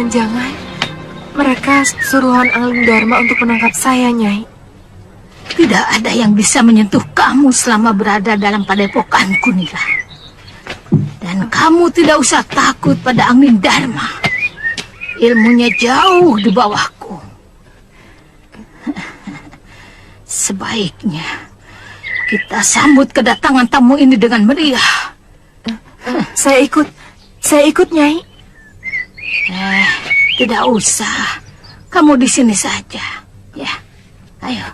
Jangan-jangan mereka suruhan Angling Dharma untuk menangkap saya, Nyai. Tidak ada yang bisa menyentuh kamu selama berada dalam padepokanku, Nila. Dan kamu tidak usah takut pada Angling Dharma. Ilmunya jauh di bawahku. Sebaiknya kita sambut kedatangan tamu ini dengan meriah. Saya ikut, Nyai. Tidak usah. Kamu di sini saja. Ya, ayo.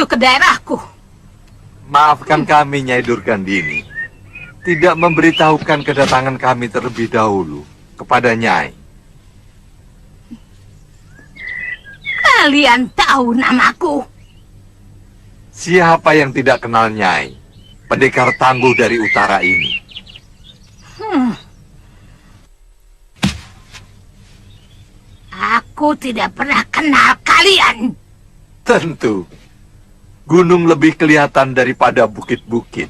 Ke daerahku. Maafkan kami, Nyai Durgandini. Tidak memberitahukan kedatangan kami terlebih dahulu kepada Nyai. Kalian tahu namaku? Siapa yang tidak kenal Nyai? Pendekar tangguh dari utara ini. Aku tidak pernah kenal kalian. Tentu. Gunung lebih kelihatan daripada bukit-bukit.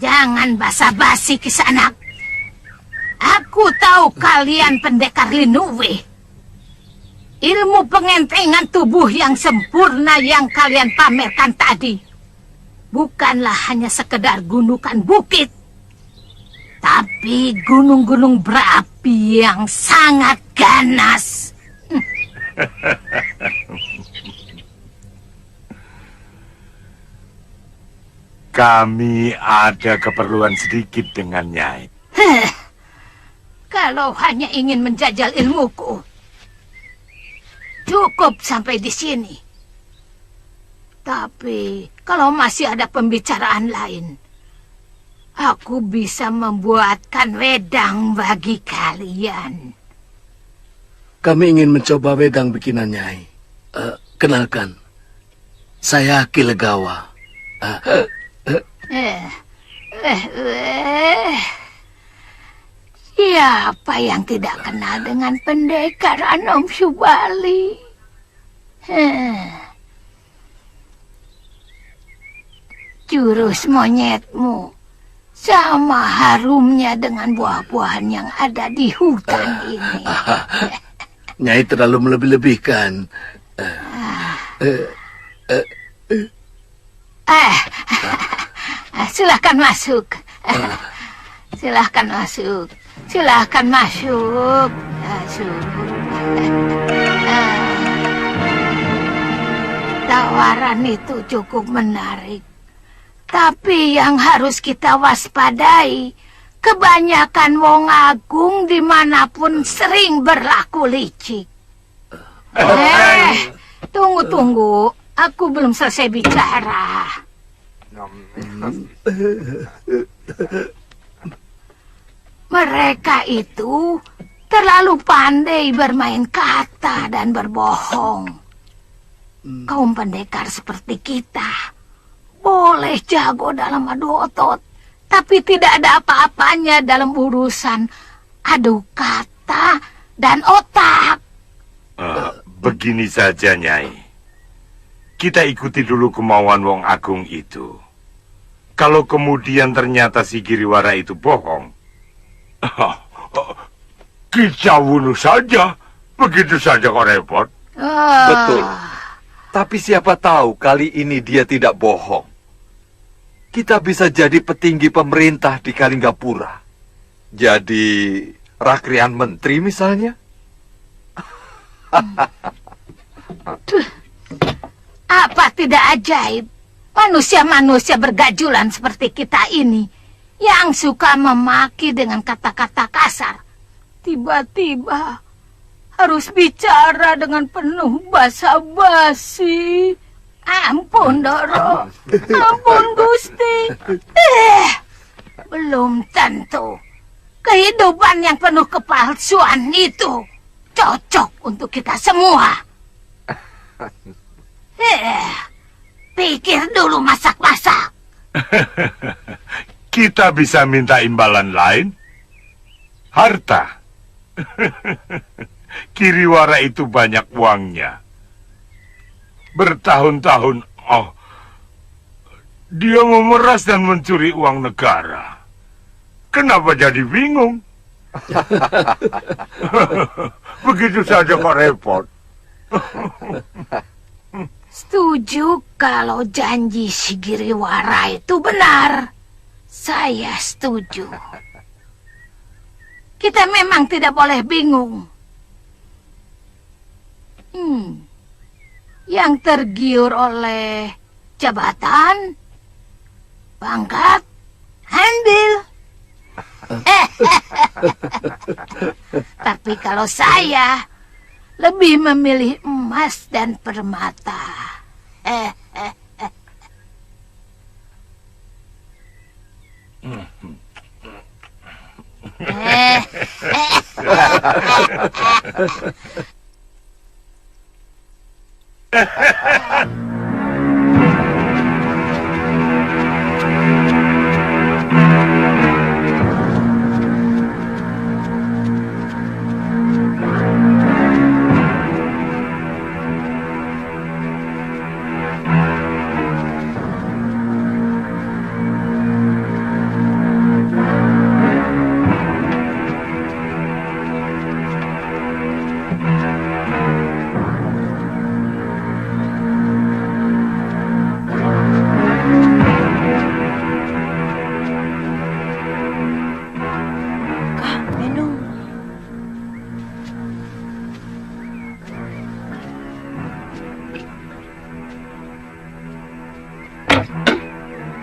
Jangan basa-basi, Kisanak. Aku tahu kalian pendekar Linuwe. Ilmu pengentengan tubuh yang sempurna yang kalian pamerkan tadi bukanlah hanya sekedar gundukan bukit, tapi gunung-gunung berapi yang sangat ganas. Kami ada keperluan sedikit dengan Nyai. Kalau hanya ingin menjajal ilmuku, cukup sampai di sini. Tapi kalau masih ada pembicaraan lain, aku bisa membuatkan wedang bagi kalian. Kami ingin mencoba wedang bikinan Nyai. Kenalkan, saya Ki Legawa. Siapa yang tidak kenal dengan pendekar Anom Subali? Jurus monyetmu sama harumnya dengan buah-buahan yang ada di hutan ini. Nyai terlalu melebih-lebihkan. Silahkan masuk. Silahkan masuk. Silahkan masuk. Tawaran itu cukup menarik. Tapi yang harus kita waspadai, kebanyakan wong agung dimanapun sering berlaku licik. Tunggu. Aku belum selesai bicara. Mereka itu terlalu pandai bermain kata dan berbohong. Kaum pendekar seperti kita boleh jago dalam adu otot, tapi tidak ada apa-apanya dalam urusan adu kata dan otak. Begini saja, Nyai. Kita ikuti dulu kemauan Wong Agung itu. Kalau kemudian ternyata si Giriwara itu bohong, kita bunuh saja. Begitu saja kok repot. Betul. Tapi siapa tahu kali ini dia tidak bohong. kita bisa jadi petinggi pemerintah di Kalinggapura. Jadi rakrian menteri misalnya. Apa tidak ajaib manusia-manusia bergajulan seperti kita ini yang suka memaki dengan kata-kata kasar tiba-tiba harus bicara dengan penuh basa-basi. Ampun, Doro. Ampun, Gusti. Belum tentu kehidupan yang penuh kepalsuan itu cocok untuk kita semua. Pikir dulu masak-masak. Kita bisa minta imbalan lain? Harta. Kiriwara itu banyak uangnya. Bertahun-tahun, dia memeras dan mencuri uang negara. Kenapa jadi bingung? Begitu saja kok repot. Setuju kalau janji Sigiriwara itu benar. Saya setuju. Kita memang tidak boleh bingung. Yang tergiur oleh jabatan, pangkat, ambil. Tapi kalau saya lebih memilih emas dan permata.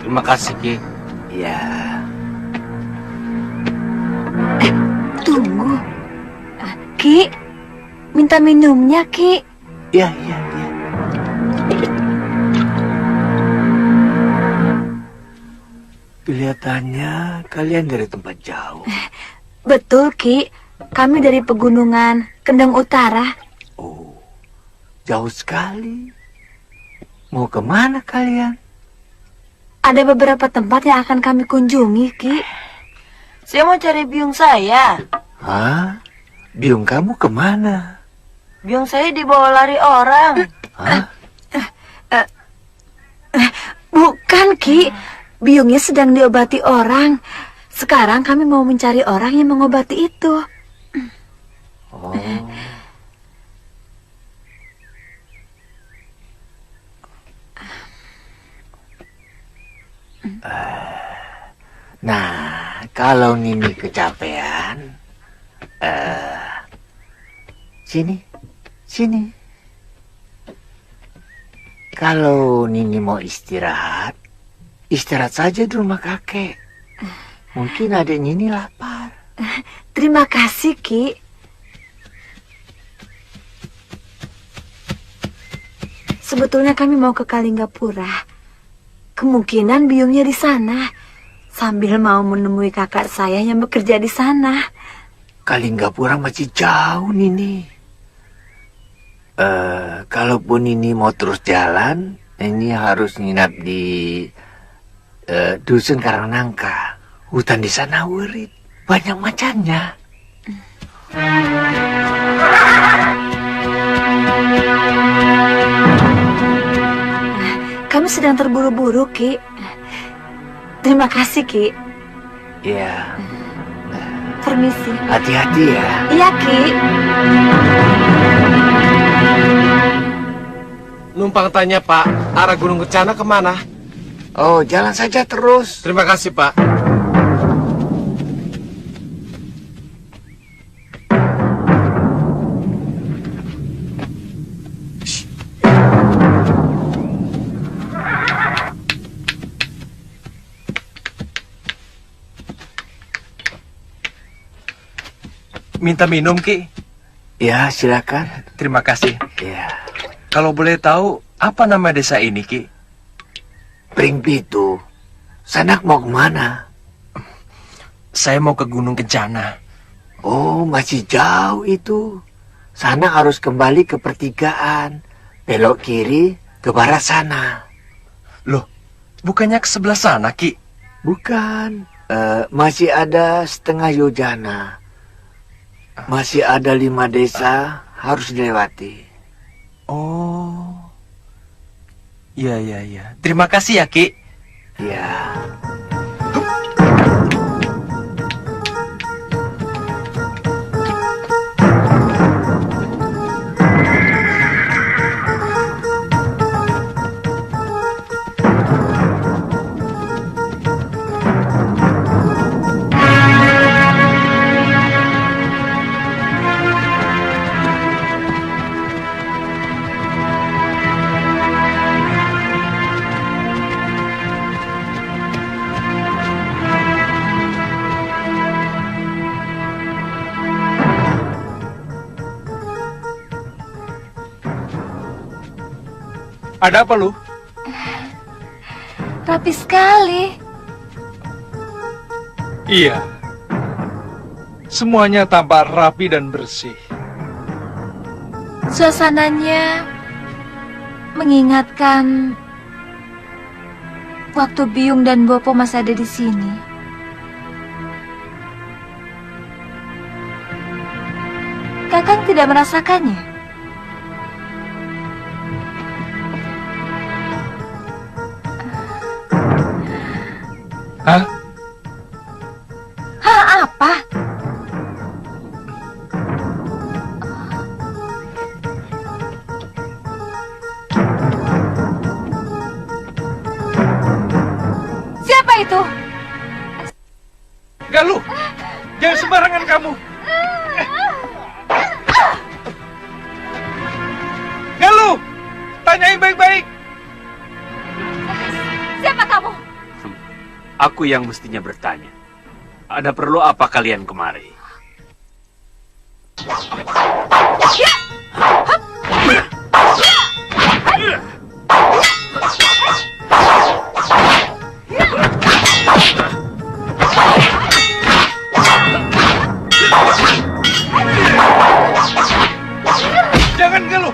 Terima kasih, Ki. Ya. Tunggu. Ki, minta minumnya, Ki. Ya. Kelihatannya kalian dari tempat jauh. Betul, Ki. Kami dari pegunungan Kendeng Utara. Oh, jauh sekali. Mau kemana kalian? Ada beberapa tempat yang akan kami kunjungi, Ki. Saya mau cari biung saya. Hah? Biung kamu kemana? Biung saya dibawa lari orang. Hah? Bukan, Ki. Biungnya sedang diobati orang. Sekarang kami mau mencari orang yang mengobati itu. Oh. Nah, kalau Nini kecapean, sini. Kalau Nini mau istirahat saja di rumah kakek. Mungkin adik Nini lapar. Terima kasih, Ki. Sebetulnya kami mau ke Kalinggapura. Kemungkinan biungnya di sana. Sambil mau menemui kakak saya yang bekerja di sana. Kalinggapura masih jauh, Nini. Kalaupun Nini mau terus jalan, ini harus nginap di dusun Karangnangka. Hutan di sana urit, banyak macannya. Kami sedang terburu-buru, Ki. Terima kasih, Ki. Ya, Permisi. hati-hati ya. Iya, Ki. Numpang tanya Pak, arah Gunung Kencana kemana? Oh, jalan saja terus. Terima kasih, Pak. Minta minum, Ki? Ya, silakan. Terima kasih. Ya. Kalau boleh tahu, apa nama desa ini, Ki? Pringbitu. Sanak mau kemana? Saya mau ke Gunung Kencana. Oh, masih jauh itu. Sana harus kembali ke pertigaan. Belok kiri ke barat sana. Loh, bukannya ke sebelah sana, Ki? Bukan. Masih ada setengah yojana. Masih ada 5 desa harus dilewati. Oh. Ya. Terima kasih ya, Ki. Ya. Ada apa lu? Rapi sekali. Iya. Semuanya tampak rapi dan bersih. Suasananya mengingatkan waktu Biung dan Bopo masih ada di sini. Kakang tidak merasakannya? Hah? Hah, apa? Siapa itu? Galuh, jangan sembarangan kamu. Galuh, tanyain baik-baik. Siapa kamu? Aku yang mestinya bertanya. Ada perlu apa kalian kemari? Jangan Galuh.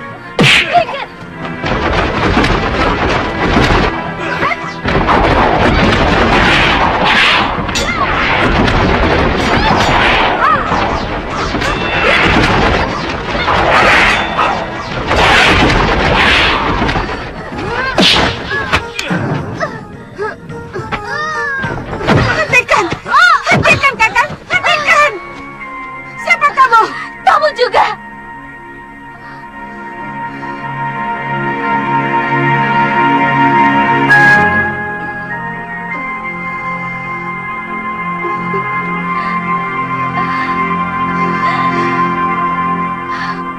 Hentikan, Kakang! Hentikan! Siapa kamu? Kamu juga!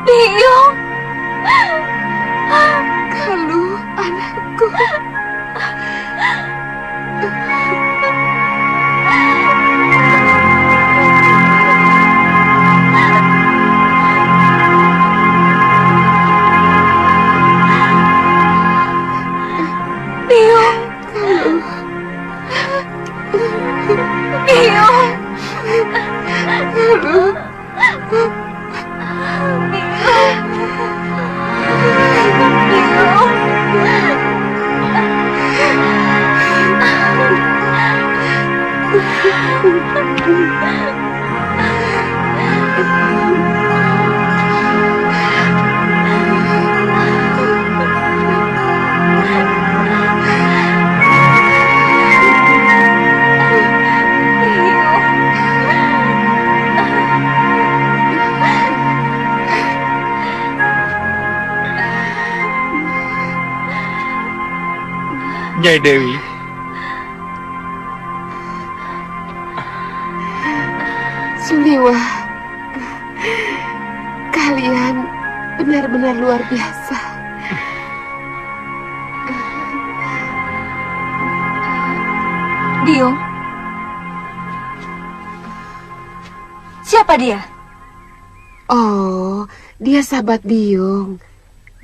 Biung! Galuh, anakku. Biung. Biung. Nyai Dewi, Suliwa, kalian benar-benar luar biasa. Biung. Siapa dia? Oh, dia sahabat Biung.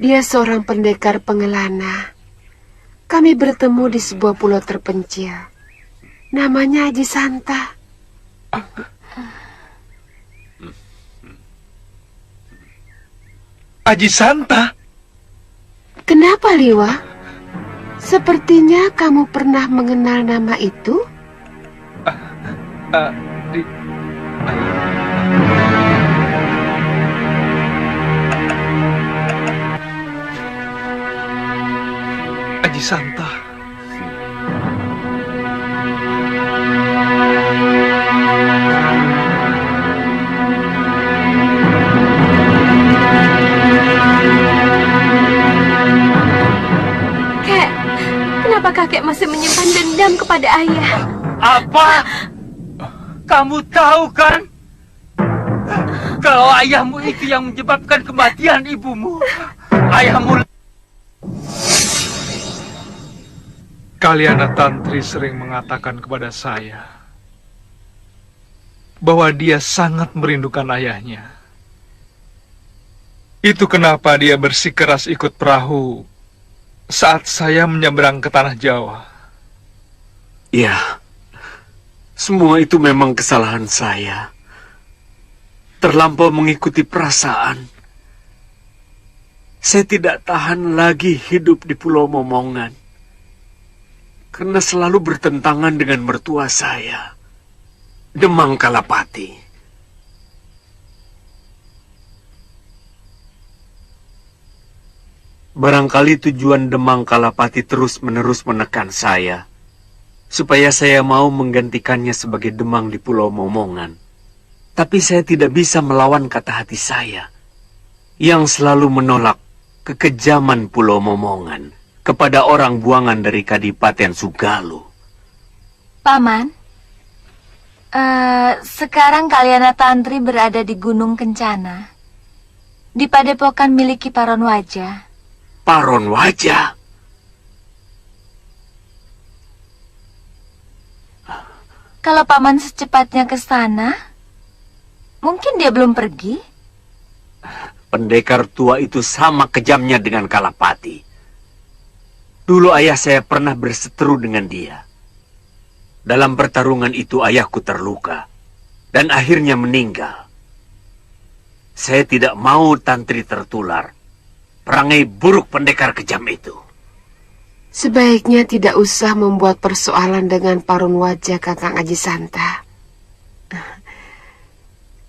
Dia seorang pendekar pengelana. Kami bertemu di sebuah pulau terpencil. Namanya Haji Santa. Haji Santa? Kenapa, Liwa? Sepertinya kamu pernah mengenal nama itu? Haji Santa. Kenapa kakek masih menyimpan dendam kepada ayah? Apa? Kamu tahu kan? Kalau ayahmu itu yang menyebabkan kematian ibumu. Ayahmu... Kaliana Tantri sering mengatakan kepada saya bahwa dia sangat merindukan ayahnya. Itu kenapa dia bersikeras ikut perahu saat saya menyeberang ke tanah Jawa. Ya, semua itu memang kesalahan saya. Terlampau mengikuti perasaan. Saya tidak tahan lagi hidup di Pulau Momongan. Karena selalu bertentangan dengan mertua saya, Demang Kalapati. Barangkali tujuan Demang Kalapati terus-menerus menekan saya, supaya saya mau menggantikannya sebagai Demang di Pulau Momongan. Tapi saya tidak bisa melawan kata hati saya, yang selalu menolak kekejaman Pulau Momongan kepada orang buangan dari Kadipaten Sugalu. Paman, sekarang Kaliana Tantri berada di Gunung Kencana, di padepokan milik Ki Paron Wajah. Paron Wajah? Kalau Paman secepatnya ke sana, mungkin dia belum pergi. Pendekar tua itu sama kejamnya dengan Kalapati. Dulu ayah saya pernah berseteru dengan dia. Dalam pertarungan itu ayahku terluka dan akhirnya meninggal. Saya tidak mau Tantri tertular perangai buruk pendekar kejam itu. Sebaiknya tidak usah membuat persoalan dengan Paron Wajah, Kakang Haji Santa.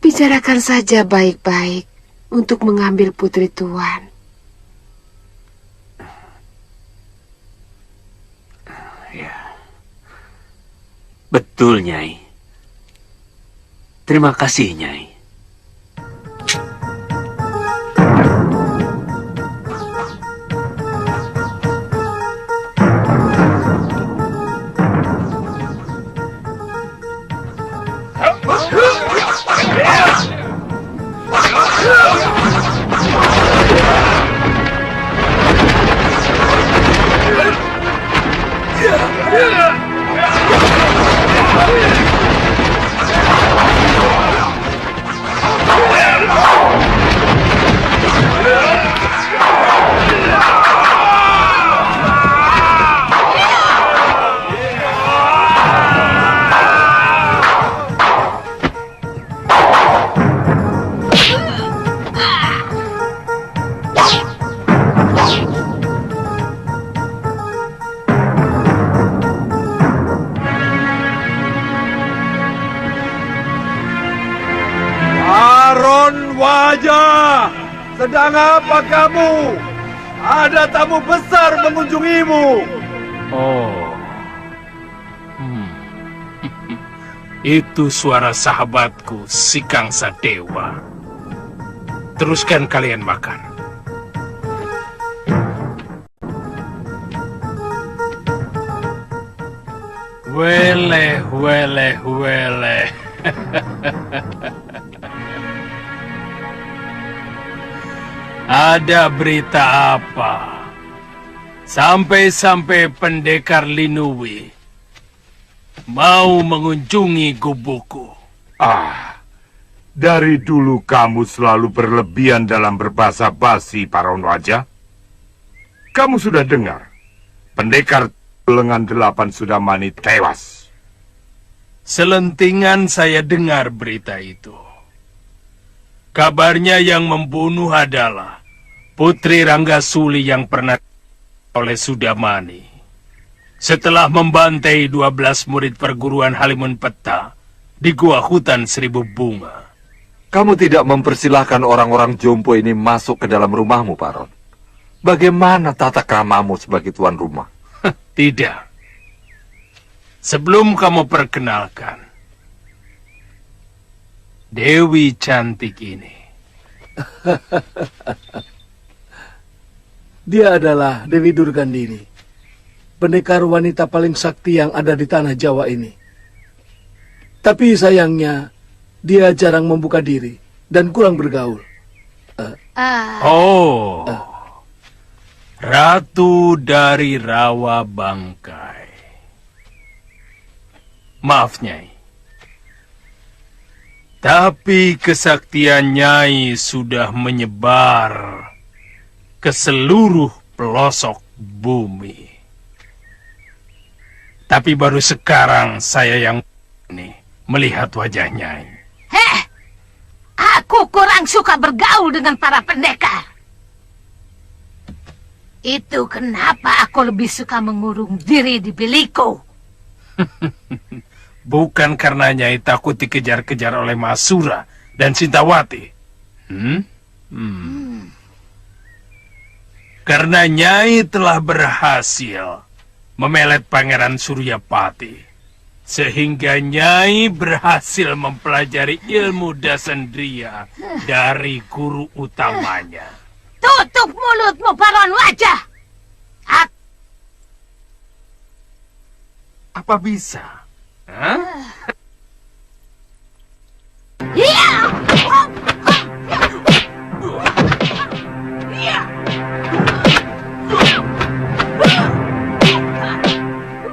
Bicarakan saja baik-baik untuk mengambil putri tuan. Ya. Betul, Nyai. Terima kasih, Nyai. Wajah, sedang apa kamu? Ada tamu besar mengunjungimu. Oh, itu suara sahabatku, si Kangsa Dewa. Teruskan kalian makan. Weleh, weleh, weleh. Ada berita apa? Sampai-sampai pendekar Linui mau mengunjungi gubukku. Dari dulu kamu selalu berlebihan dalam berbahasa basi, Paron Wajah. Kamu sudah dengar, pendekar lengan 8 Sudamani tewas. Selentingan saya dengar berita itu. Kabarnya yang membunuh adalah Putri Ranggasuli yang pernah oleh Sudamani. Setelah membantai 12 murid perguruan Halimun Peta di gua hutan 1000 bunga. Kamu tidak mempersilahkan orang-orang jompo ini masuk ke dalam rumahmu, Paron. Bagaimana tata kramamu sebagai tuan rumah? Tidak. Sebelum kamu perkenalkan Dewi cantik ini. Dia adalah Dewi Durgandini, pendekar wanita paling sakti yang ada di tanah Jawa ini. Tapi sayangnya, dia jarang membuka diri dan kurang bergaul. Ratu dari Rawa Bangkai. Maaf, Nyai. Tapi kesaktian Nyai sudah menyebar ke seluruh pelosok bumi. Tapi baru sekarang saya yang ini melihat wajah Nyai. Aku kurang suka bergaul dengan para pendekar. Itu kenapa aku lebih suka mengurung diri di bilikku. Bukan karena Nyai takut dikejar-kejar oleh Masura dan Sintawati. Karena Nyai telah berhasil memelet Pangeran Suryapati, sehingga Nyai berhasil mempelajari ilmu Dasandria dari guru utamanya. Tutup mulutmu, Paron Wajah. Apa bisa?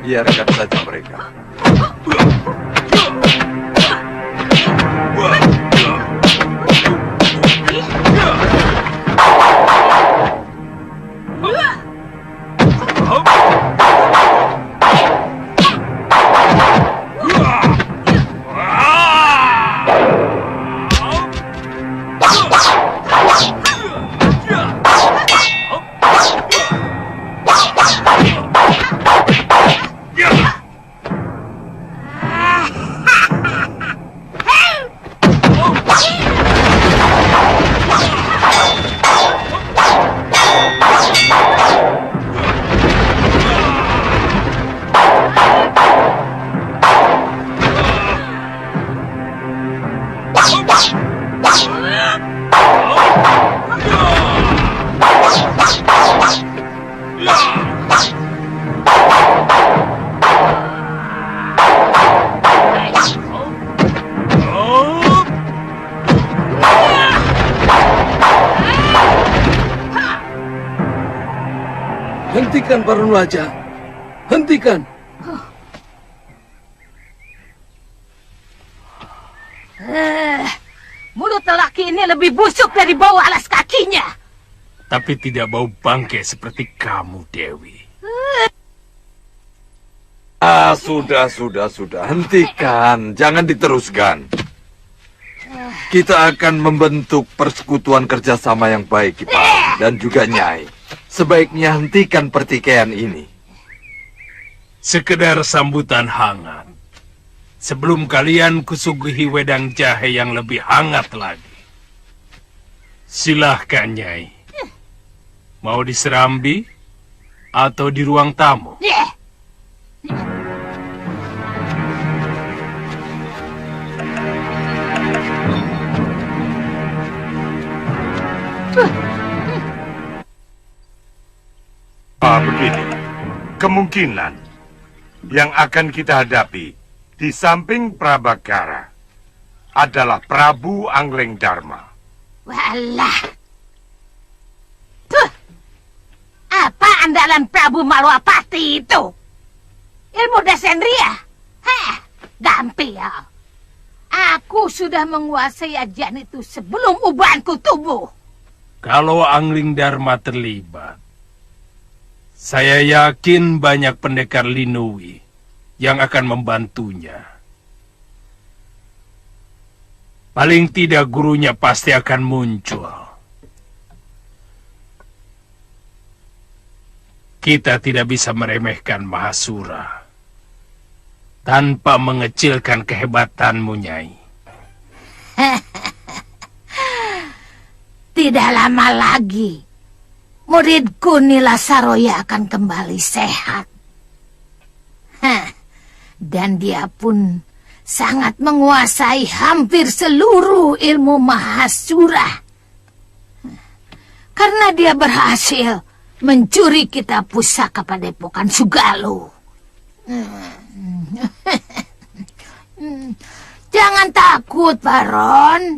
Biarkan saja mereka. Hentikan, Paron Wajah. Hentikan. Mulut lelaki ini lebih busuk dari bau alas kakinya. Tapi tidak bau bangkai seperti kamu, Dewi. Sudah. Hentikan. Jangan diteruskan. Kita akan membentuk persekutuan kerjasama yang baik, Kipar, dan juga Nyai. Sebaiknya hentikan pertikaian ini. Sekedar sambutan hangat. Sebelum kalian kusuguhi wedang jahe yang lebih hangat lagi. Silahkan, Nyai. Mau di Serambi atau di ruang tamu? Begini, kemungkinan yang akan kita hadapi di samping Prabakara adalah Prabu Angleng Dharma. Walah. Tuh. Apa andalan Prabu Malwapati itu? Ilmu Desendria? Hah, gampil. Aku sudah menguasai ajian itu sebelum ubanku tumbuh. Kalau Angling Dharma terlibat, saya yakin banyak pendekar Linui yang akan membantunya. Paling tidak gurunya pasti akan muncul. Kita tidak bisa meremehkan Mahasura tanpa mengecilkan kehebatanmu, Nyai. Tidak lama lagi, muridku Nila Saroya akan kembali sehat. Dan dia pun sangat menguasai hampir seluruh ilmu Mahasura. Karena dia berhasil mencuri kitab pusaka Padepokan Sugalo. Jangan takut, Baron.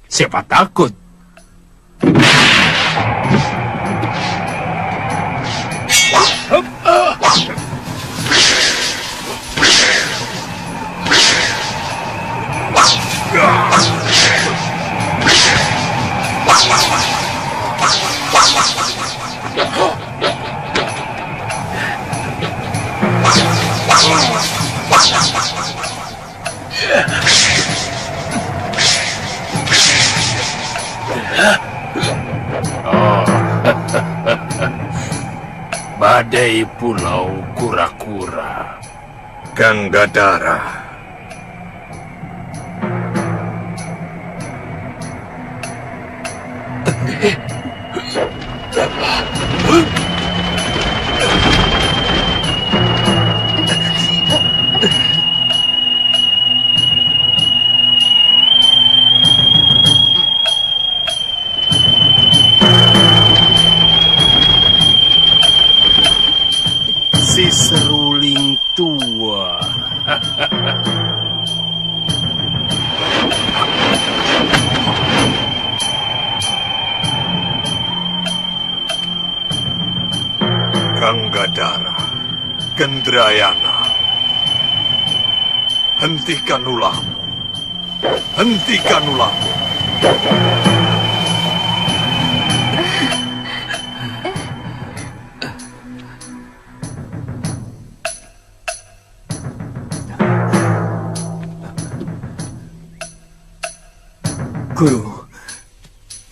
Siapa takut? Badai Pulau Kura-Kura. Ganggadara. Si seruling tua. Ganggadara, Gendrayana, hentikan ulahmu. Hentikan ulahmu.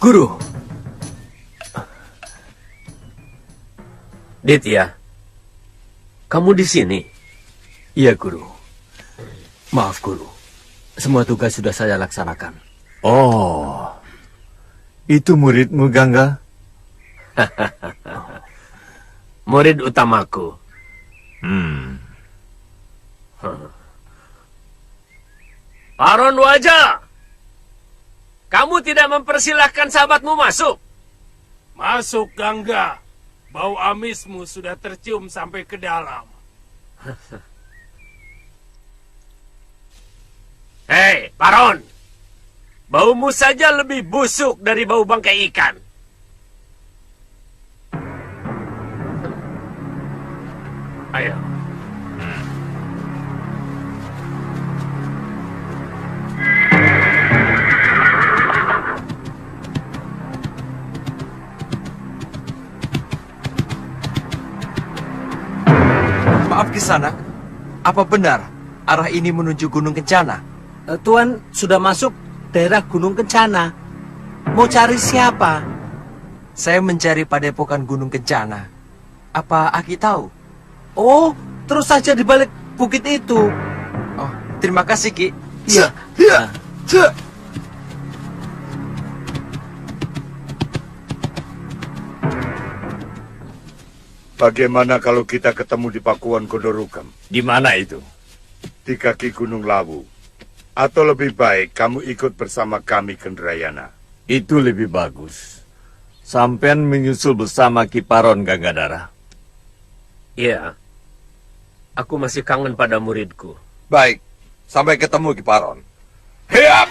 Guru. Ditya, kamu di sini? Iya, Guru. Maaf, Guru. Semua tugas sudah saya laksanakan. Oh, itu muridmu, Gangga? Murid utamaku. Baron Wajah, kamu tidak mempersilahkan sahabatmu masuk? Masuk, Gangga. Bau amismu sudah tercium sampai ke dalam. Hei, Baron. Baumu saja lebih busuk dari bau bangkai ikan. Ayo. Maaf Kisanak, apa benar arah ini menuju Gunung Kencana? Tuan sudah masuk daerah Gunung Kencana. Mau cari siapa? Saya mencari Padepokan Gunung Kencana. Apa Aki tahu? Oh, terus saja di balik bukit itu. Oh, terima kasih, Ki. Iya. Bagaimana kalau kita ketemu di Pakuan Gondorugam? Di mana itu? Di kaki Gunung Lawu. Atau lebih baik kamu ikut bersama kami Gendrayana. Itu lebih bagus. Sampean menyusul bersama Kiparon, Ganggadara. Iya. Aku masih kangen pada muridku. Baik, sampai ketemu Kiparon. Heap!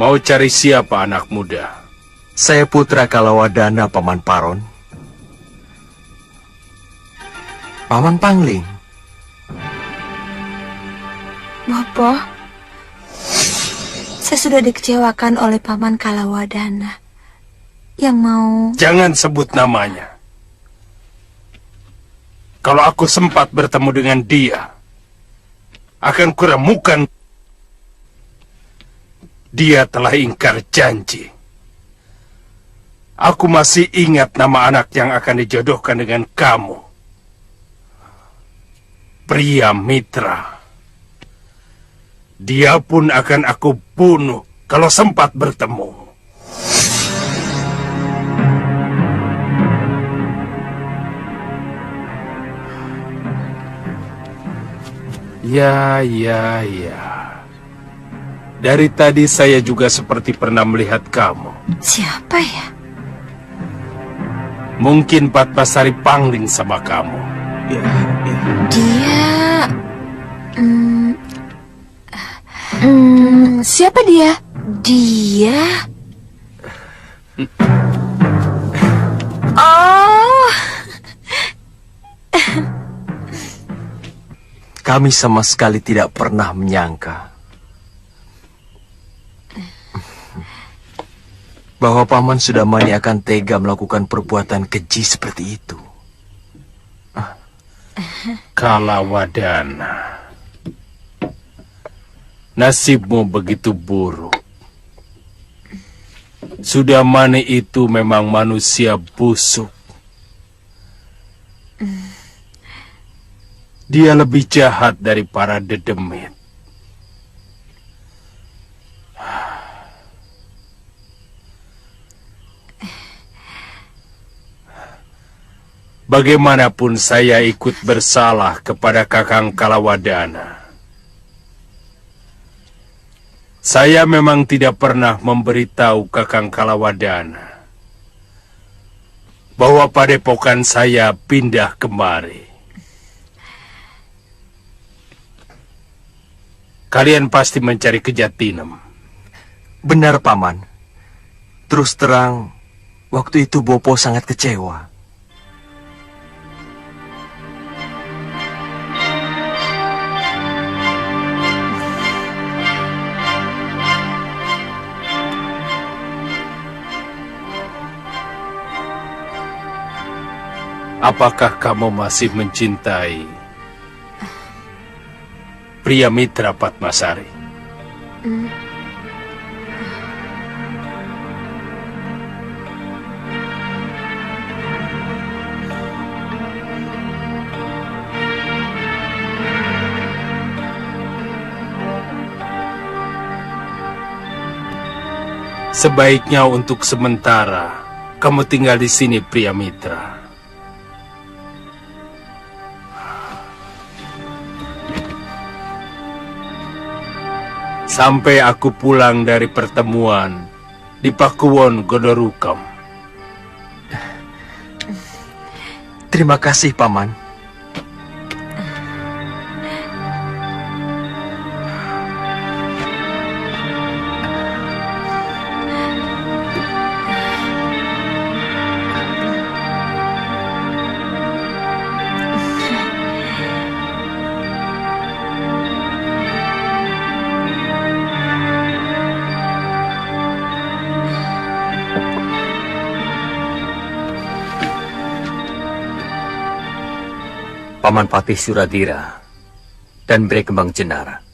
Mau cari siapa anak muda? Saya putra Kalawadana, Paman Paron. Paman Pangling. Bopo, saya sudah dikecewakan oleh Paman Kalawadana yang mau... Jangan sebut namanya. Kalau aku sempat bertemu dengan dia, akan kuremukan. Dia telah ingkar janji. Aku masih ingat nama anak yang akan dijodohkan dengan kamu. Pria Mitra. Dia pun akan aku bunuh kalau sempat bertemu. Ya. Dari tadi saya juga seperti pernah melihat kamu. Siapa ya? Mungkin Patmasari Pangling sama kamu. Dia... siapa dia? Dia... Oh... Kami sama sekali tidak pernah menyangka bahwa Paman Sudamani akan tega melakukan perbuatan keji seperti itu. Kalawadana, nasibmu begitu buruk. Sudamani itu memang manusia busuk. Dia lebih jahat dari para dedemit. Bagaimanapun saya ikut bersalah kepada Kakang Kalawadana. Saya memang tidak pernah memberitahu Kakang Kalawadana bahwa padepokan saya pindah kemari. Kalian pasti mencari Kejatinem. Benar, Paman. Terus terang, waktu itu Bopo sangat kecewa. Apakah kamu masih mencintai pria Mitra Patmasari? Sebaiknya untuk sementara kamu tinggal di sini, pria Mitra. Sampai aku pulang dari pertemuan di Pakuwon Godorukam. Terima kasih, Paman. Paman Patih Suradira dan Bray Kembang Jenar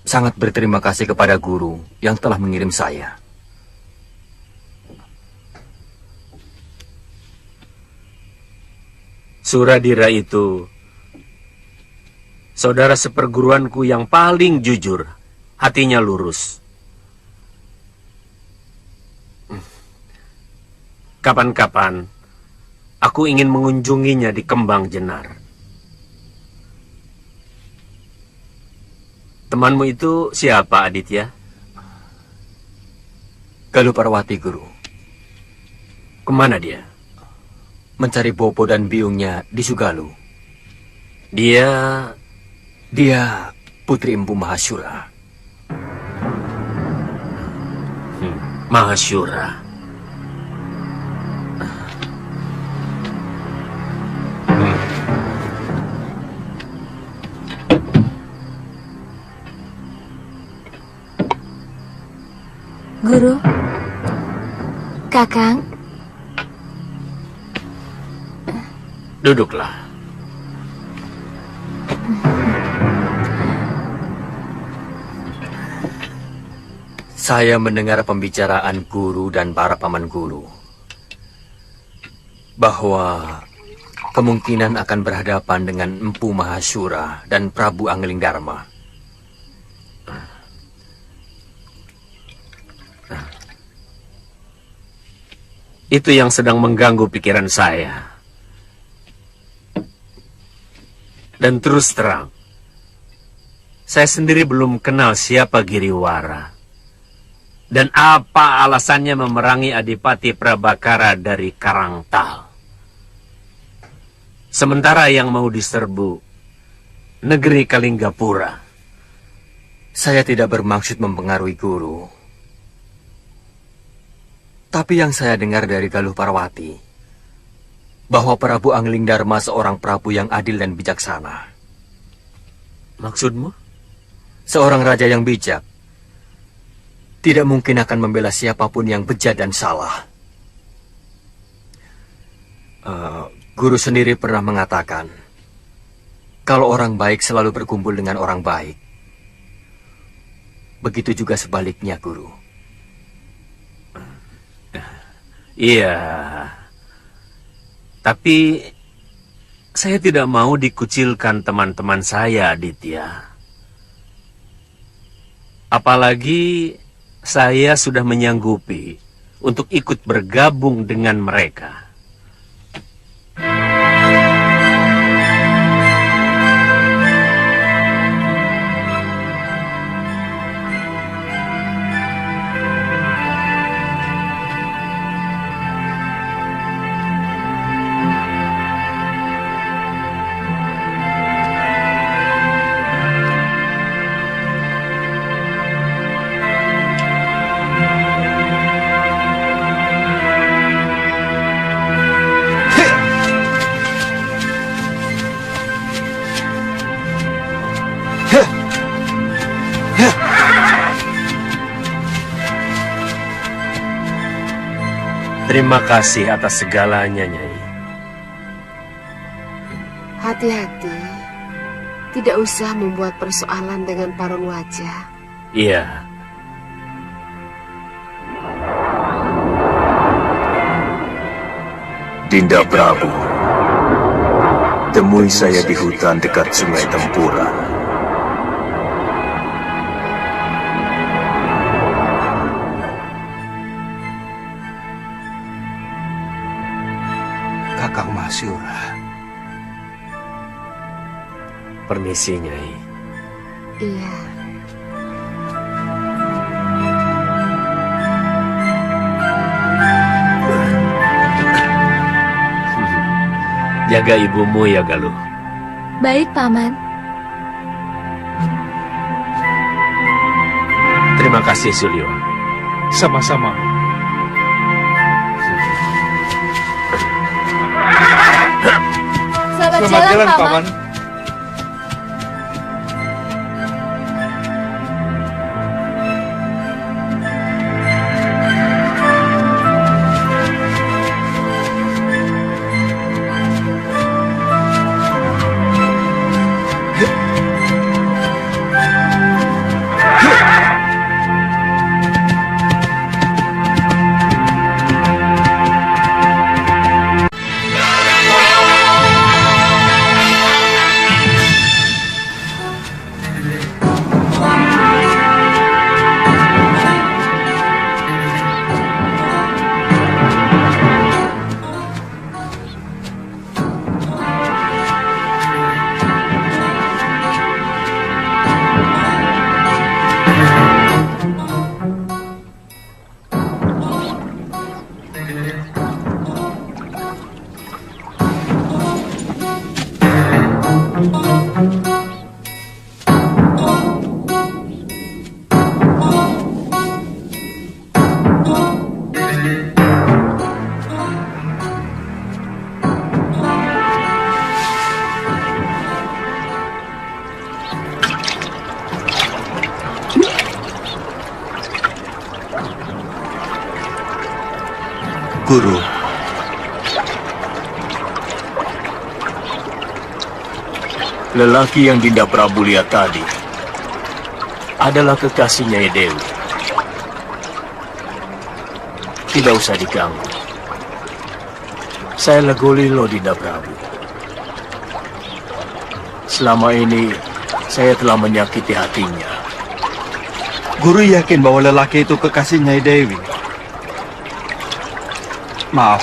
sangat berterima kasih kepada guru yang telah mengirim saya. Suradira itu saudara seperguruanku yang paling jujur, hatinya lurus. Kapan-kapan aku ingin mengunjunginya di Kembang Jenar. Temanmu itu siapa, Aditya? Galuh Parawati, Guru. Kemana dia? Mencari Bopo dan biungnya di Sugalu. Dia putri Empu Mahasyura. Mahasyura. Guru, Kakang. Duduklah. Saya mendengar pembicaraan guru dan para paman guru bahwa kemungkinan akan berhadapan dengan Empu Mahasyura dan Prabu Anglingdarma. Itu yang sedang mengganggu pikiran saya. Dan terus terang, saya sendiri belum kenal siapa Giriwara. Dan apa alasannya memerangi Adipati Prabakara dari Karangtal. Sementara yang mau diserbu negeri Kalinggapura. Saya tidak bermaksud mempengaruhi guru. Tapi yang saya dengar dari Galuh Parawati, bahwa Prabu Anglingdarma seorang prabu yang adil dan bijaksana. Maksudmu? Seorang raja yang bijak tidak mungkin akan membela siapapun yang bejat dan salah. Guru sendiri pernah mengatakan, kalau orang baik selalu berkumpul dengan orang baik. Begitu juga sebaliknya, Guru. Iya, tapi saya tidak mau dikucilkan teman-teman saya, Aditya. Apalagi saya sudah menyanggupi untuk ikut bergabung dengan mereka. Terima kasih atas segalanya, Nyai. Hati-hati. Tidak usah membuat persoalan dengan Parun Wajah. Iya. Dinda Prabu, temui saya di hutan dekat Sungai Tempura. Kakang Mahasyura. Permisi, Nyai. Iya. Jaga ibumu ya, Galuh. Baik, Paman. Terima kasih, Sulyo. Sama-sama. Selamat jalan, Paman. Guru, Lelaki yang Dinda Prabu lihat tadi adalah kekasihnya Dewi. Tidak usah diganggu. Saya Legolilo, Dinda Prabu. Selama ini saya telah menyakiti hatinya. Guru yakin bahwa lelaki itu kekasihnya Dewi? Maaf,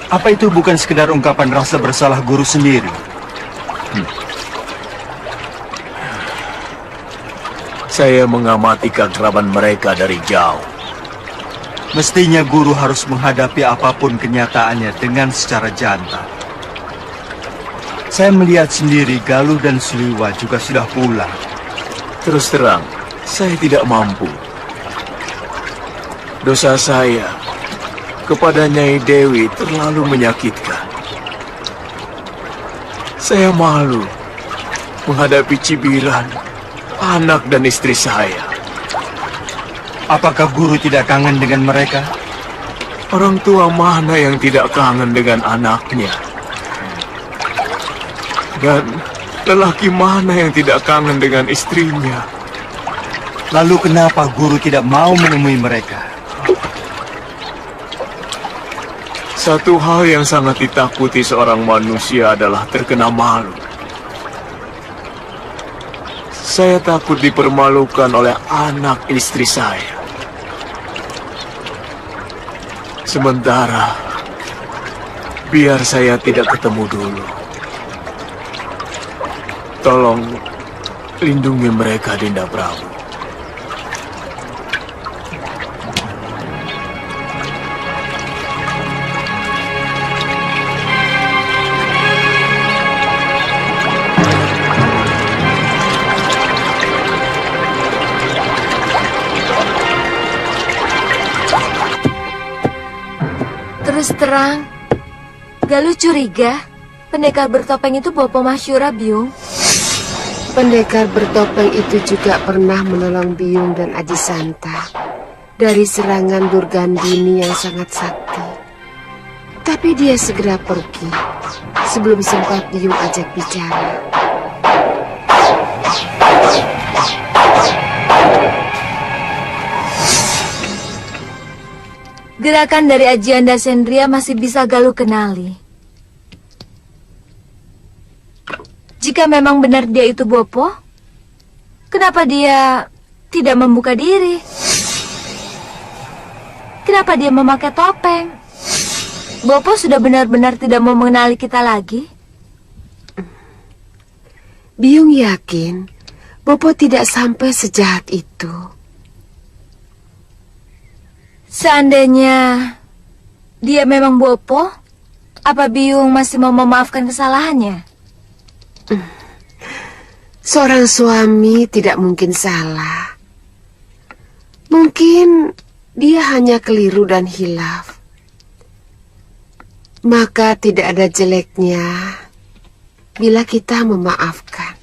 apa itu bukan sekedar ungkapan rasa bersalah guru sendiri? Saya mengamati keakraban mereka dari jauh. Mestinya guru harus menghadapi apapun kenyataannya dengan secara jantan. Saya melihat sendiri Galuh dan Suliwa juga sudah pulang. Terus terang, saya tidak mampu. Dosa saya kepada Nyai Dewi terlalu menyakitkan. Saya malu menghadapi cibiran anak dan istri saya. Apakah guru tidak kangen dengan mereka? Orang tua mana yang tidak kangen dengan anaknya? Dan lelaki mana yang tidak kangen dengan istrinya? Lalu kenapa guru tidak mau menemui mereka? Satu hal yang sangat ditakuti seorang manusia adalah terkena malu. Saya takut dipermalukan oleh anak istri saya. Sementara, biar saya tidak ketemu dulu. Tolong lindungi mereka, Dinda Prabu. Terus terang, Galuh curiga pendekar bertopeng itu Bopo Masyura, Biung. Pendekar bertopeng itu juga pernah menolong Biung dan Aji Santa dari serangan Durgandini yang sangat sakti. Tapi dia segera pergi sebelum sempat Biung ajak bicara. Gerakan dari Ajianda Sendria masih bisa Galuh kenali. Jika memang benar dia itu Bopo, kenapa dia tidak membuka diri? Kenapa dia memakai topeng? Bopo sudah benar-benar tidak mau mengenali kita lagi? Biung yakin Bopo tidak sampai sejahat itu. Seandainya dia memang Bopo, apa Biung masih mau memaafkan kesalahannya? Seorang suami tidak mungkin salah. Mungkin dia hanya keliru dan hilaf. Maka tidak ada jeleknya bila kita memaafkan.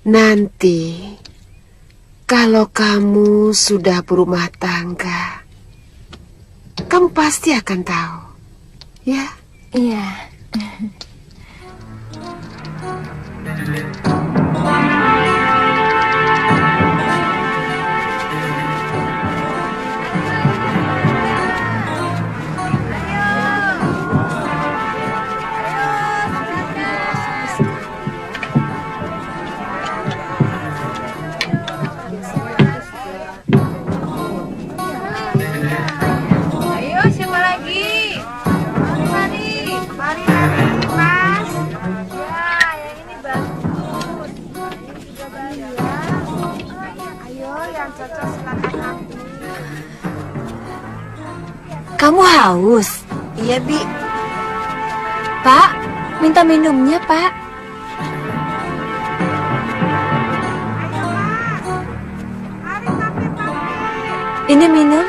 Nanti kalau kamu sudah berumah tangga, kamu pasti akan tahu, ya? Iya. Kamu haus? Iya, Bi. Pak, minta minumnya, Pak. Ini minum.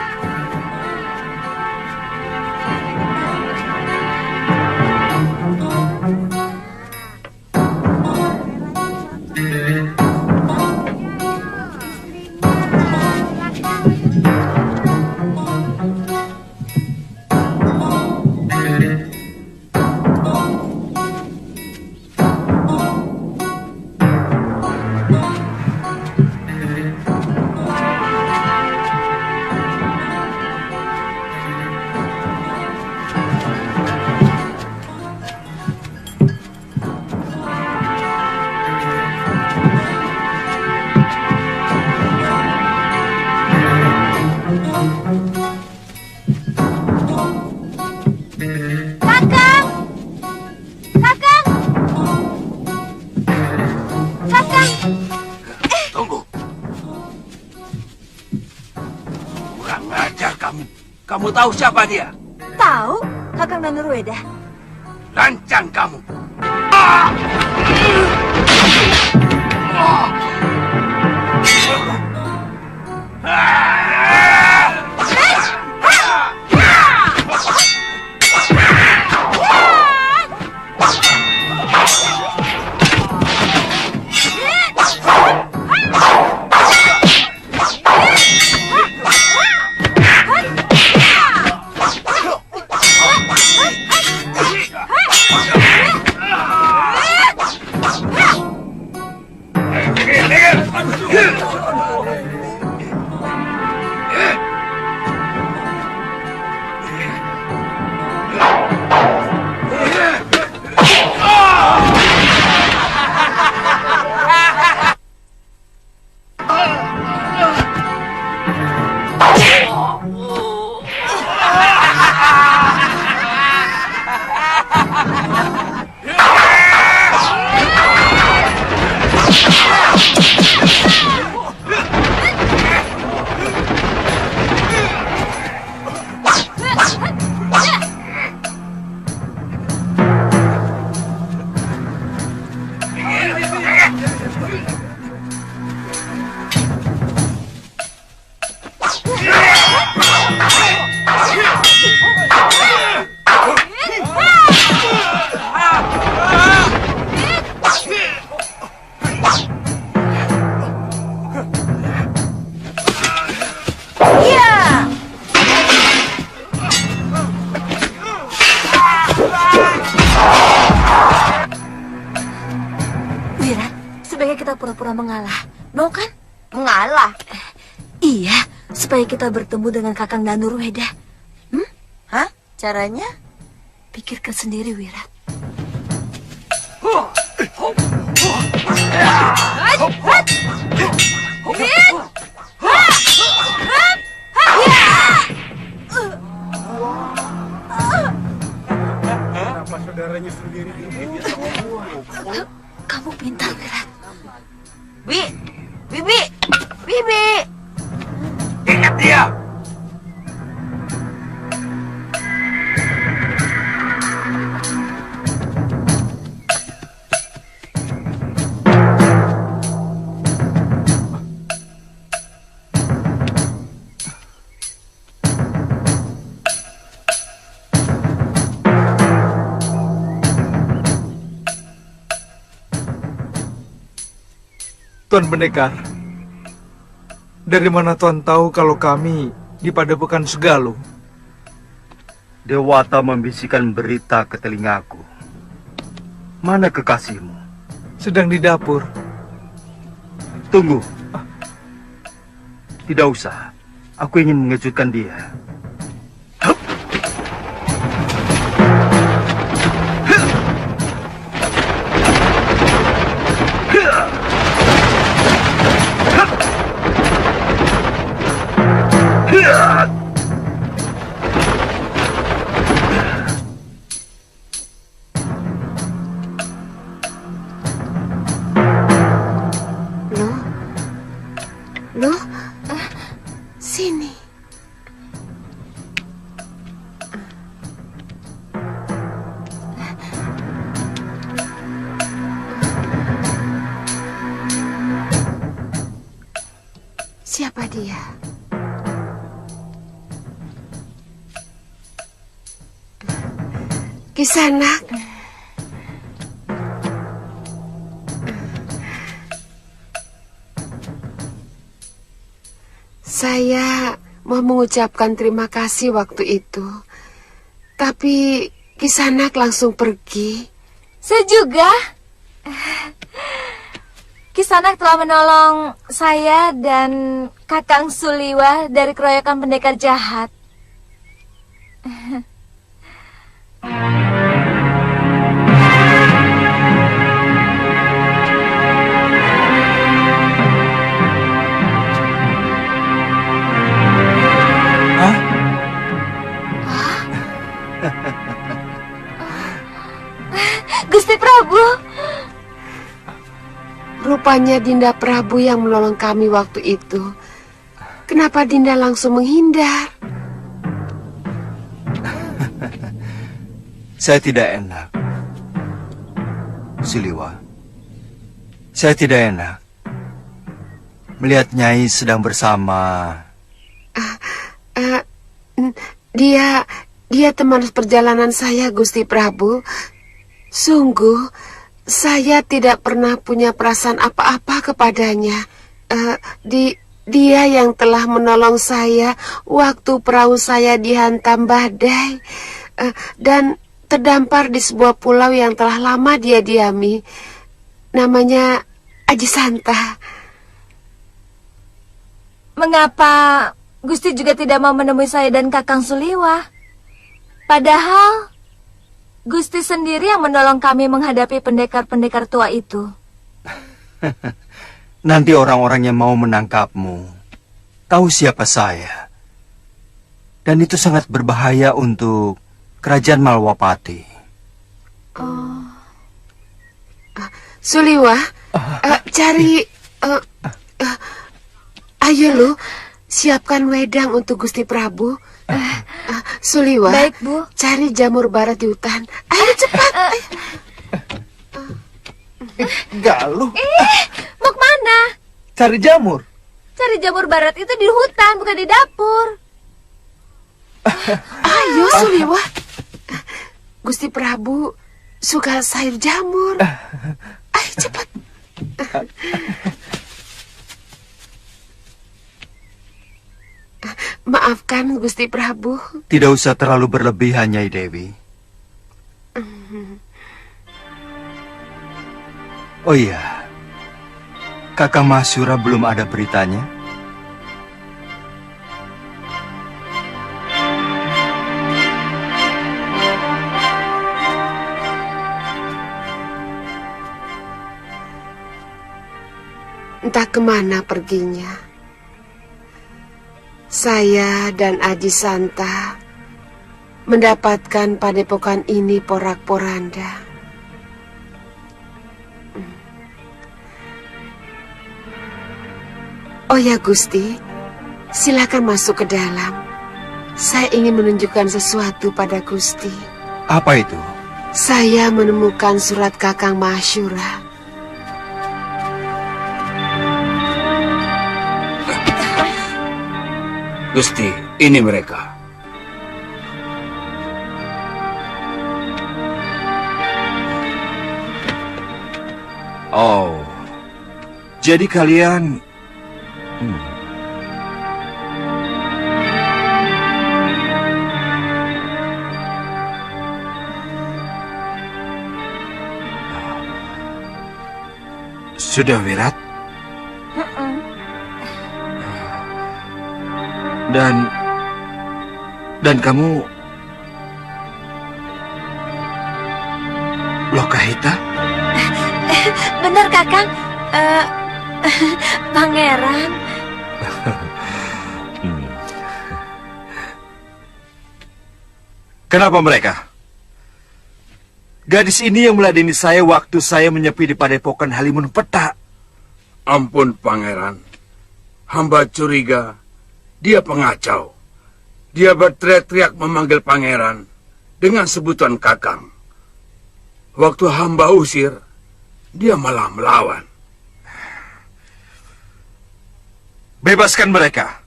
Kamu tahu siapa dia? Tahu, Kakang Danurueda. Lancang kamu. Pura-pura mengalah, mau kan? Mengalah? Iya, supaya kita bertemu dengan Kakang Danurueda. Hah? Caranya? Pikirkan sendiri, Wirat. Kenapa saudaranya sendiri ini bisa membunuh? Kamu pintar, Wirat. Bibi! Ingat dia! Tuan Pendekar, dari mana Tuan tahu kalau kami di Padepokan Segaluh? Dewata membisikkan berita ke telingaku. Mana kekasihmu? Sedang di dapur. Tunggu. Tidak usah. Aku ingin mengejutkan dia. dia. Kisanak. Saya mau mengucapkan terima kasih waktu itu. Tapi Kisanak langsung pergi. Saya juga. Kisanak telah menolong saya dan Kakang Suliwa dari keroyokan pendekar jahat. Gusti Prabu. Rupanya Dinda Prabu yang menolong kami waktu itu. Kenapa Dinda langsung menghindar? Saya tidak enak. Suliwa, saya tidak enak melihat Nyai sedang bersama. Dia teman perjalanan saya, Gusti Prabu. Sungguh, saya tidak pernah punya perasaan apa-apa kepadanya. Dia yang telah menolong saya waktu perahu saya dihantam badai dan terdampar di sebuah pulau yang telah lama dia diami. Namanya Aji Santa. Mengapa Gusti juga tidak mau menemui saya dan Kakang Suliwa? Padahal Gusti sendiri yang menolong kami menghadapi pendekar-pendekar tua itu. Nanti orang-orang yang mau menangkapmu tahu siapa saya. Dan itu sangat berbahaya untuk kerajaan Malwapati. Suliwa, cari... ayo lu, siapkan wedang untuk Gusti Prabu. Suliwa, baik, Bu. Cari jamur barat di hutan. Ayo cepat. Galuh. Mau kemana? Cari jamur. Cari jamur barat itu di hutan, bukan di dapur. Ayo Suliwa. Gusti Prabu suka sayur jamur. Ayo cepat. Maafkan Gusti Prabu. Tidak usah terlalu berlebihan, Nyai Dewi. Oh iya, Kakang Mahsura belum ada beritanya? Entah kemana perginya. Saya dan Aji Santa mendapatkan padepokan ini porak-poranda. Oh ya Gusti, silakan masuk ke dalam. Saya ingin menunjukkan sesuatu pada Gusti. Apa itu? Saya menemukan surat Kakang Mahsyura. Gusti, ini mereka. Oh, jadi kalian... Sudah Wirat? Dan kamu Lokahita? Benar Kakang. Pangeran. Kenapa mereka? Gadis ini yang meladeni saya waktu saya menyepi di padepokan Halimun Peta. Ampun, Pangeran. Hamba curiga dia pengacau. Dia berteriak-teriak memanggil Pangeran dengan sebutan Kakang. Waktu hamba usir, dia malah melawan. Bebaskan mereka.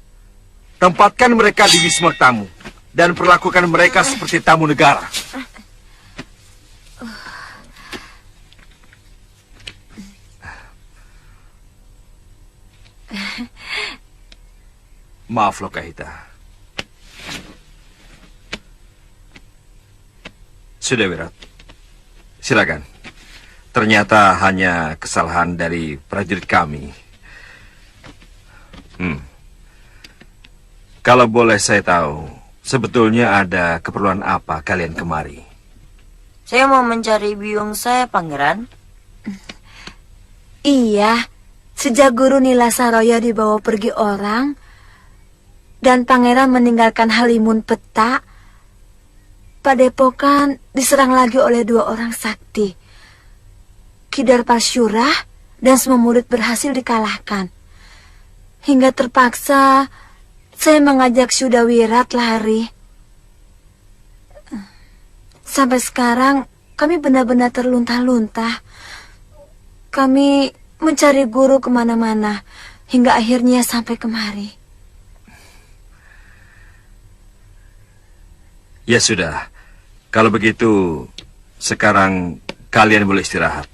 Tempatkan mereka di wisma tamu. Dan perlakukan mereka seperti tamu negara. Maaf Lokahita. Sudah Wirat. Silakan. Ternyata hanya kesalahan dari prajurit kami. Kalau boleh saya tahu, sebetulnya ada keperluan apa kalian kemari? Saya mau mencari biung saya, Pangeran. Iya, sejak Guru Nila Saroya dibawa pergi orang, dan Pangeran meninggalkan Halimun Peta, Padepokan diserang lagi oleh 2 orang sakti. Kidar Pasyurah dan semua murid berhasil dikalahkan. Hingga terpaksa saya mengajak Sudawirat lari. Sampai sekarang kami benar-benar terlunta-lunta. Kami mencari guru kemana-mana hingga akhirnya sampai kemari. Ya sudah, kalau begitu sekarang kalian boleh istirahat.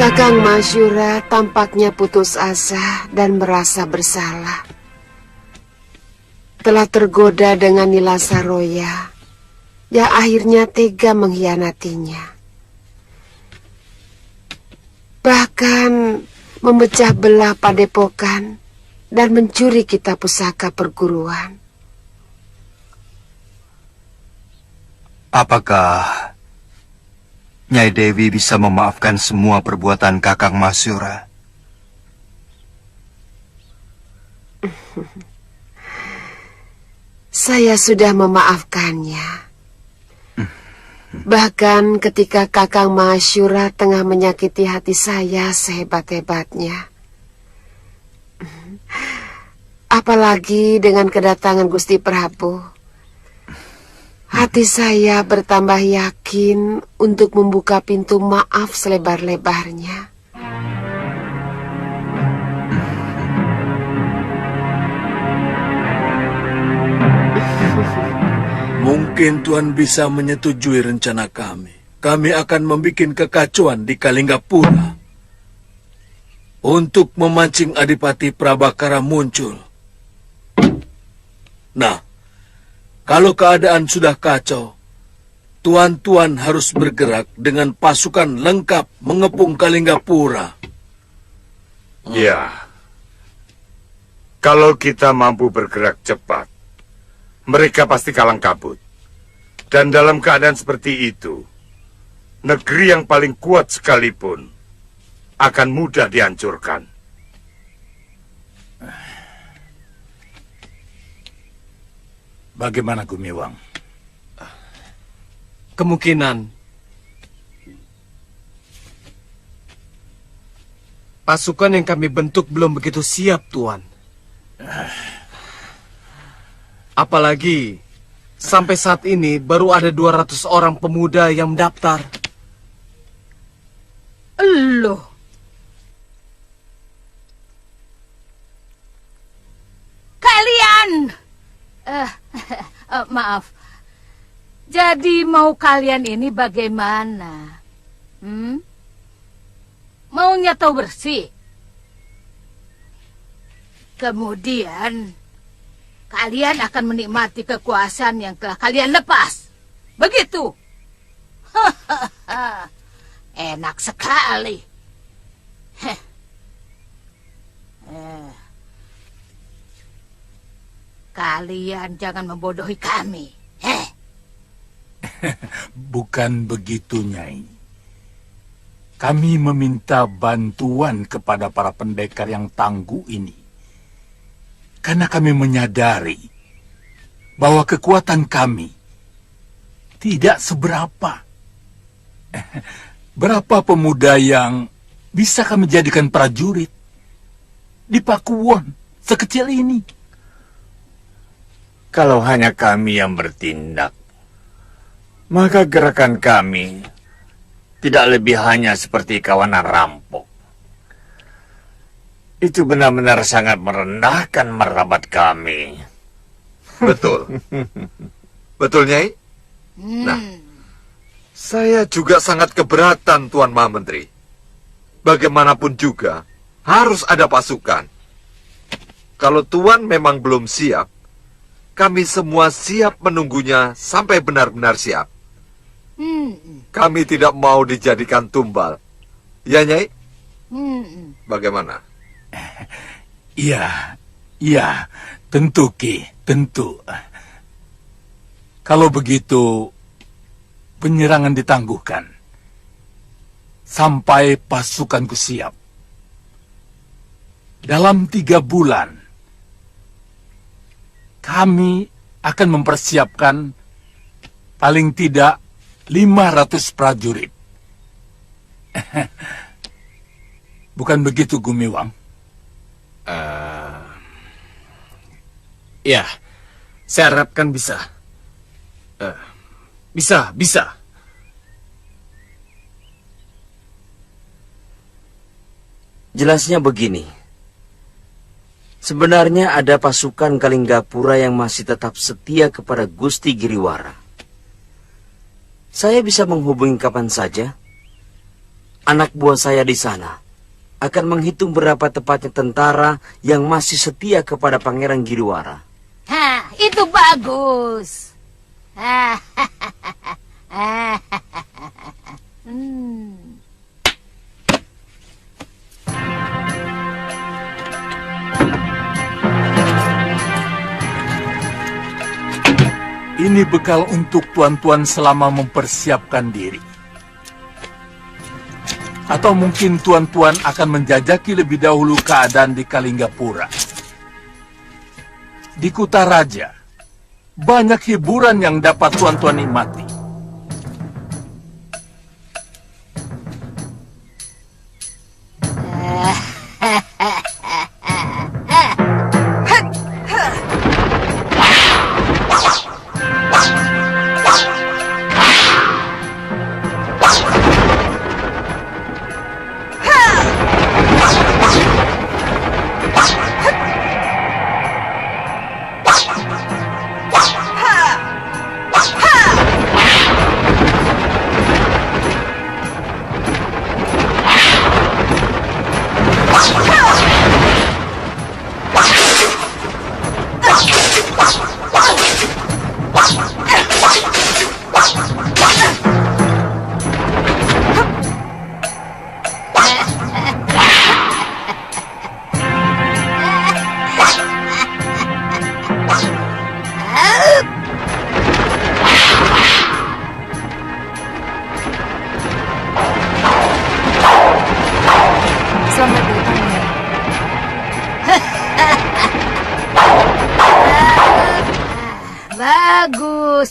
Kakang Masyura tampaknya putus asa dan merasa bersalah. Telah tergoda dengan Nila Saroya, yang akhirnya tega mengkhianatinya. Bahkan memecah belah padepokan dan mencuri kitab pusaka perguruan. Apakah Nyai Dewi bisa memaafkan semua perbuatan Kakang Masyura? Saya sudah memaafkannya. Bahkan ketika Kakang Masyura tengah menyakiti hati saya sehebat-hebatnya. Apalagi dengan kedatangan Gusti Prabu. Hati saya bertambah yakin untuk membuka pintu maaf selebar-lebarnya. Mungkin Tuan bisa menyetujui rencana kami. Kami akan membuat kekacauan di Kalinggapura untuk memancing Adipati Prabakara muncul. Nah, kalau keadaan sudah kacau, tuan-tuan harus bergerak dengan pasukan lengkap mengepung Kalinggapura. Ya, kalau kita mampu bergerak cepat, mereka pasti kalang kabut. Dan dalam keadaan seperti itu, negeri yang paling kuat sekalipun akan mudah dihancurkan. Bagaimana Gumiwang? Kemungkinan pasukan yang kami bentuk belum begitu siap, Tuan. Apalagi sampai saat ini baru ada 200 orang pemuda yang mendaftar. Loh. Kalian! Maaf. Jadi mau kalian ini bagaimana? Maunya tahu bersih? Kemudian kalian akan menikmati kekuasaan yang telah kalian lepas. Begitu? Enak sekali. Kalian jangan membodohi kami. Bukan begitu, Nyai. Kami meminta bantuan kepada para pendekar yang tangguh ini. Karena kami menyadari bahwa kekuatan kami tidak seberapa Berapa pemuda yang bisa kami jadikan prajurit di Pakuwon sekecil ini? Kalau hanya kami yang bertindak, maka gerakan kami tidak lebih hanya seperti kawanan rampok. Itu benar-benar sangat merendahkan martabat kami. Betul. Betul, Nyai? Nah, saya juga sangat keberatan, Tuan Maha Menteri. Bagaimanapun juga, harus ada pasukan. Kalau Tuan memang belum siap, kami semua siap menunggunya sampai benar-benar siap. Kami tidak mau dijadikan tumbal. Ya, Nyai? Bagaimana? Iya, tentu Ki, tentu. Kalau begitu, penyerangan ditangguhkan sampai pasukanku siap. Dalam 3 bulan, kami akan mempersiapkan paling tidak 500 prajurit. Bukan begitu, Gumiwang? Ya, saya harapkan bisa. Bisa. Jelasnya begini. Sebenarnya ada pasukan Kalinggapura yang masih tetap setia kepada Gusti Giriwara. Saya bisa menghubungi kapan saja. Anak buah saya di sana akan menghitung berapa tepatnya tentara yang masih setia kepada Pangeran Giriwara. Itu bagus. Ini bekal untuk tuan-tuan selama mempersiapkan diri. Atau mungkin tuan-tuan akan menjajaki lebih dahulu keadaan di Kalinggapura. Di Kutaraja, banyak hiburan yang dapat tuan-tuan nikmati. Selamat datang, ya. Bagus.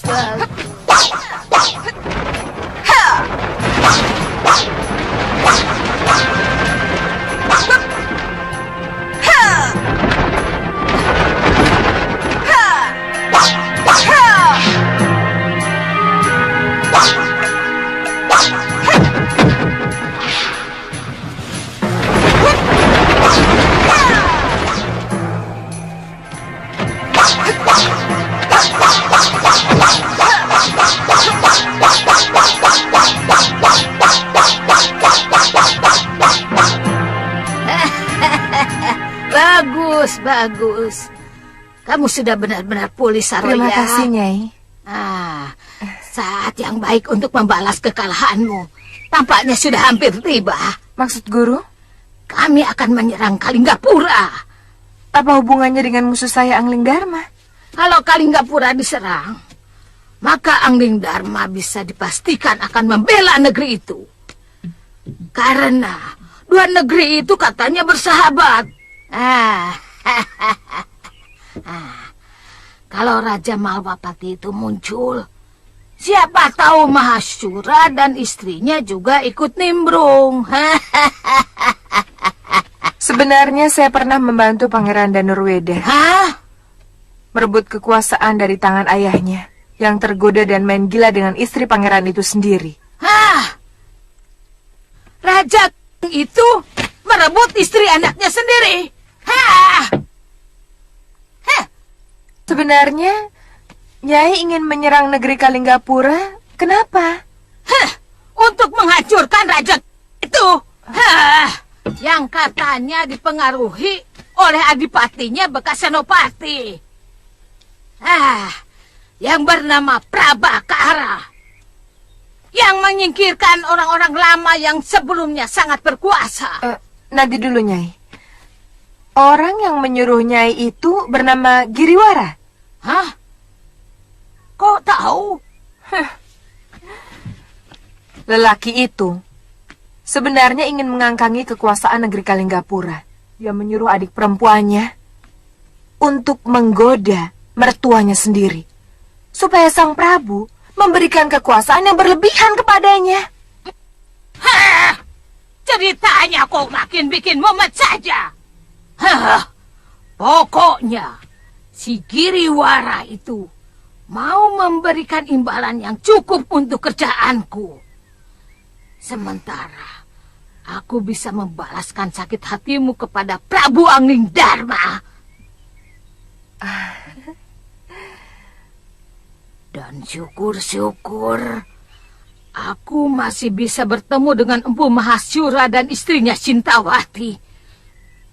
Bagus. Kamu sudah benar-benar pulih, Saroya. Terima kasih, Nyai. Saat yang baik untuk membalas kekalahanmu. Tampaknya sudah hampir tiba. Maksud guru? Kami akan menyerang Kalinggapura. Apa hubungannya dengan musuh saya, Angling Dharma? Kalau Kalinggapura diserang, maka Angling Dharma bisa dipastikan akan membela negeri itu. Karena dua negeri itu katanya bersahabat. Kalau Raja Malwapati itu muncul, Siapa tahu Mahashura dan istrinya juga ikut nimbrung. Sebenarnya saya pernah membantu Pangeran Danurweda. Merebut kekuasaan dari tangan ayahnya, yang tergoda dan main gila dengan istri pangeran itu sendiri. Raja itu merebut istri anaknya sendiri. Sebenarnya, Nyai ingin menyerang negeri Kalinggapura. Kenapa? Untuk menghancurkan raja itu. Yang katanya dipengaruhi oleh adipatinya bekas senopati. Yang bernama Prabakara. Yang menyingkirkan orang-orang lama yang sebelumnya sangat berkuasa. Nanti dulu, Nyai. Orang yang menyuruh Nyai itu bernama Giriwara. Kok tahu? Lelaki itu sebenarnya ingin mengangkangi kekuasaan negeri Kalinggapura. Dia menyuruh adik perempuannya untuk menggoda mertuanya sendiri, supaya sang Prabu memberikan kekuasaan yang berlebihan kepadanya. Ceritanya kok makin bikin mumet saja. Pokoknya si Giriwara itu mau memberikan imbalan yang cukup untuk kerjaanku. Sementara aku bisa membalaskan sakit hatimu kepada Prabu Anglingdarma. Dan syukur-syukur aku masih bisa bertemu dengan Empu Mahashura dan istrinya Cintawati,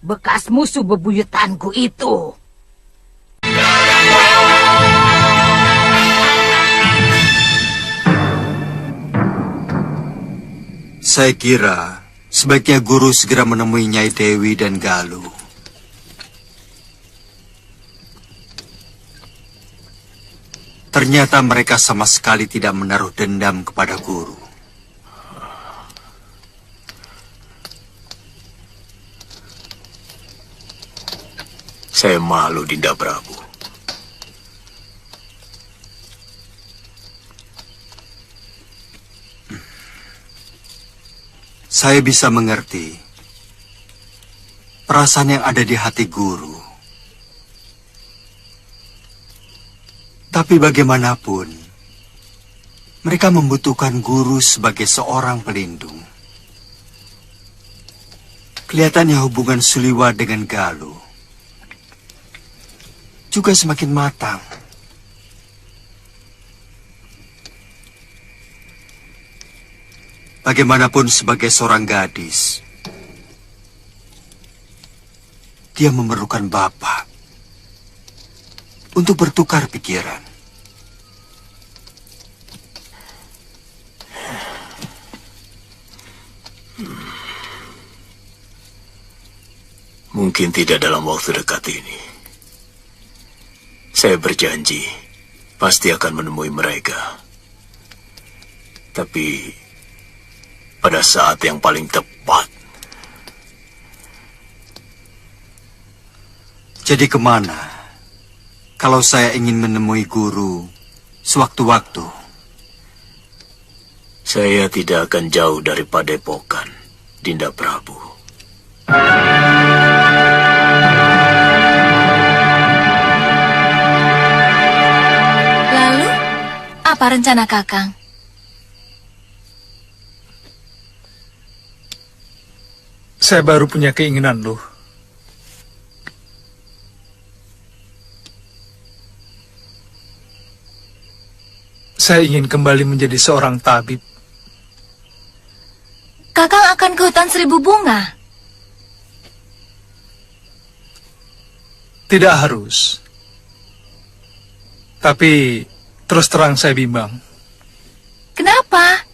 bekas musuh bebuyutanku itu. Saya kira sebaiknya guru segera menemui Nyai Dewi dan Galuh. Ternyata mereka sama sekali tidak menaruh dendam kepada guru. Saya malu, Dinda Prabu. Saya bisa mengerti perasaan yang ada di hati guru. Tapi bagaimanapun, mereka membutuhkan guru sebagai seorang pelindung. Kelihatannya hubungan Suliwa dengan Galuh juga semakin matang. Bagaimanapun sebagai seorang gadis, dia memerlukan bapak untuk bertukar pikiran. Mungkin tidak dalam waktu dekat ini. Saya berjanji pasti akan menemui mereka. Tapi pada saat yang paling tepat. Jadi kemana kalau saya ingin menemui guru sewaktu-waktu? Saya tidak akan jauh dari Padepokan, Dinda Prabu. Lalu, apa rencana Kakang? Saya baru punya keinginan, loh. Saya ingin kembali menjadi seorang tabib. Kakang akan ke hutan seribu bunga? Tidak harus. Tapi terus terang saya bimbang. Kenapa?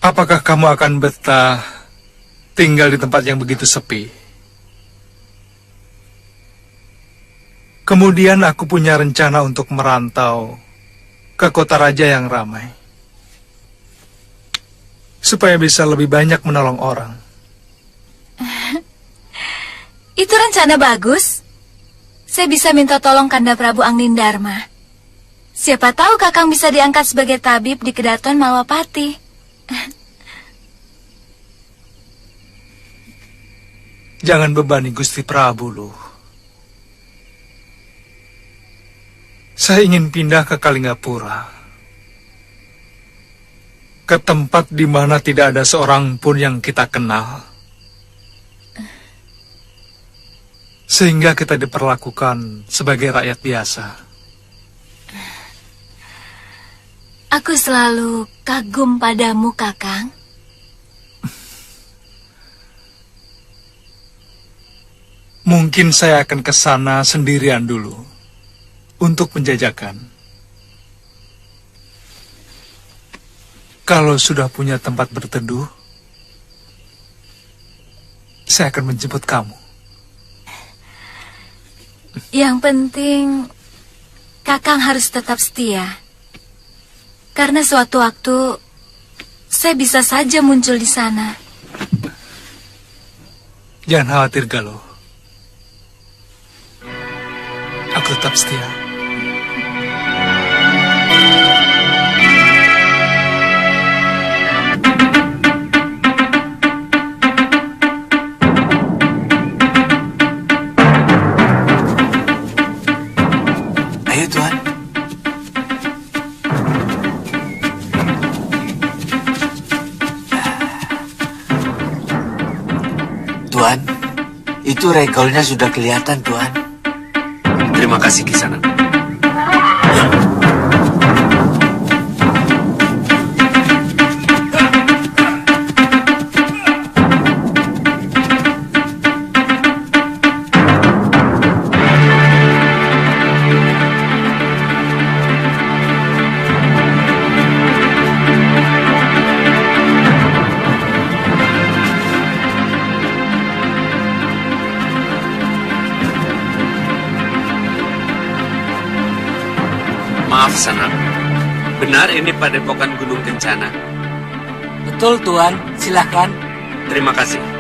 Apakah kamu akan betah tinggal di tempat yang begitu sepi? Kemudian aku punya rencana untuk merantau ke kota raja yang ramai, supaya bisa lebih banyak menolong orang. Itu rencana bagus. saya bisa minta tolong Kanda Prabu Angnindharma. Siapa tahu Kakang bisa diangkat sebagai tabib di Kedaton Malwapati. Jangan bebani Gusti Prabu, loh. Saya ingin pindah ke Kalinggapura. Ke tempat di mana tidak ada seorang pun yang kita kenal. Sehingga kita diperlakukan sebagai rakyat biasa. Aku selalu kagum padamu, Kakang. Mungkin saya akan ke sana sendirian dulu untuk penjajakan. Kalau sudah punya tempat berteduh, saya akan menjemput kamu. Yang penting, Kakang harus tetap setia. Karena suatu waktu, saya bisa saja muncul di sana. Jangan khawatir, Galuh. Aku tetap setia. Ayo, Tuan. Tuan, itu regolnya sudah kelihatan, Tuan. Terima kasih, Kisanak. Maaf, Sanak. Benar ini padepokan Gunung Kencana? Betul, Tuan. Silakan. Terima kasih.